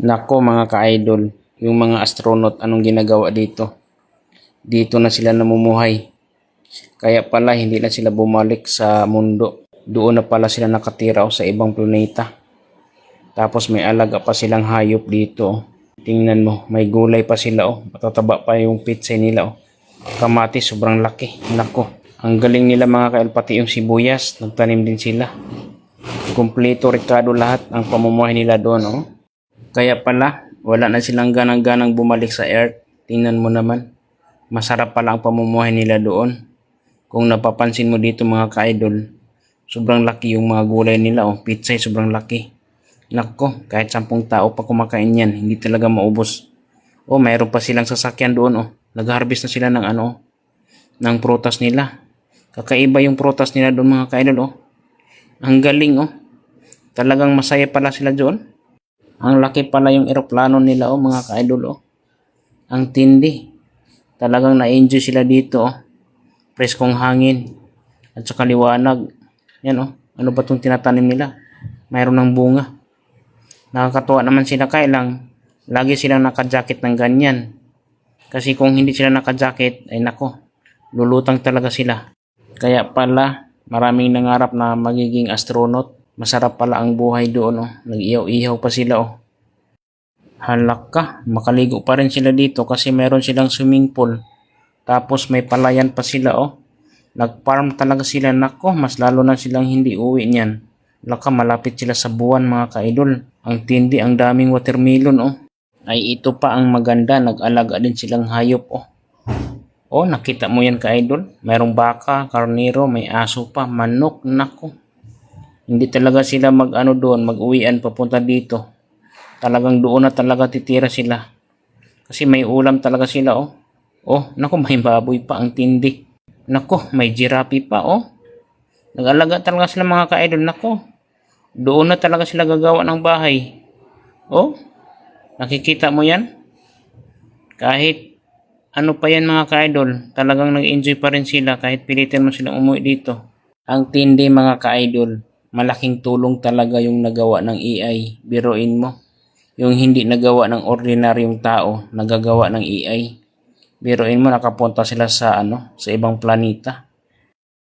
Nako mga ka-idol, yung mga astronaut anong ginagawa dito? Dito na sila namumuhay. Kaya pala hindi na sila bumalik sa mundo. Doon na pala sila nakatira sa ibang planeta. Tapos may alaga pa silang hayop dito. Tingnan mo, may gulay pa sila Matataba pa yung pitsay nila Kamatis sobrang laki. Nako, ang galing nila mga ka-idol, pati yung sibuyas, nagtanim din sila. Kumpleto rekado lahat ang pamumuhay nila doon Kaya pala, wala na silang ganang-ganang bumalik sa Earth. Tingnan mo naman, masarap pala ang pamumuhay nila doon. Kung napapansin mo dito mga ka-idol, sobrang laki yung mga gulay nila Pitsay sobrang laki. Nako, kahit 10 tao pa kumakain yan, hindi talaga maubos. Mayroon pa silang sasakyan doon Nag-harvest na sila ng ng prutas nila. Kakaiba yung prutas nila doon mga ka-idol Ang galing Talagang masaya pala sila doon. Ang laki pala yung eroplano nila mga ka-idol Ang tindi. Talagang na-enjoy sila dito Preskong hangin at saka liwanag. Yan Ano ba itong tinatanim nila? Mayroon ng bunga. Nakakatuwa naman sila kailang lagi silang naka-jacket ng ganyan. Kasi kung hindi sila naka-jacket, ay nako, lulutang talaga sila. Kaya pala maraming nangarap na magiging astronaut. Masarap pala ang buhay doon Nag-ihaw-ihaw pa sila Halak ka, makaligo pa rin sila dito kasi meron silang swimming pool. Tapos may palayan pa sila Nag-farm talaga sila. Nako, mas lalo na silang hindi uwi niyan. Laka, malapit sila sa buwan mga ka-idol. Ang tindi, ang daming watermelon Ay ito pa ang maganda, nag-alaga din silang hayop nakita mo yan ka-idol? Mayroong baka, karnero, may aso pa, manok. Nako, hindi talaga sila doon, mag-uwian papunta dito. Talagang doon na talaga titira sila. Kasi may ulam talaga sila nako, may baboy pa, ang tindi. Nako, may giraffe pa Nag-alaga talaga sila mga ka-idol. Nako, doon na talaga sila gagawa ng bahay. Nakikita mo yan? Kahit ano pa yan mga ka-idol, talagang nag-enjoy pa rin sila kahit pilitin mo silang umuwi dito. Ang tindi mga ka-idol, malaking tulong talaga yung nagawa ng AI. Biruin mo, yung hindi nagawa ng ordinaryong tao, nagagawa ng AI. Biruin mo, nakapunta sila sa sa ibang planeta.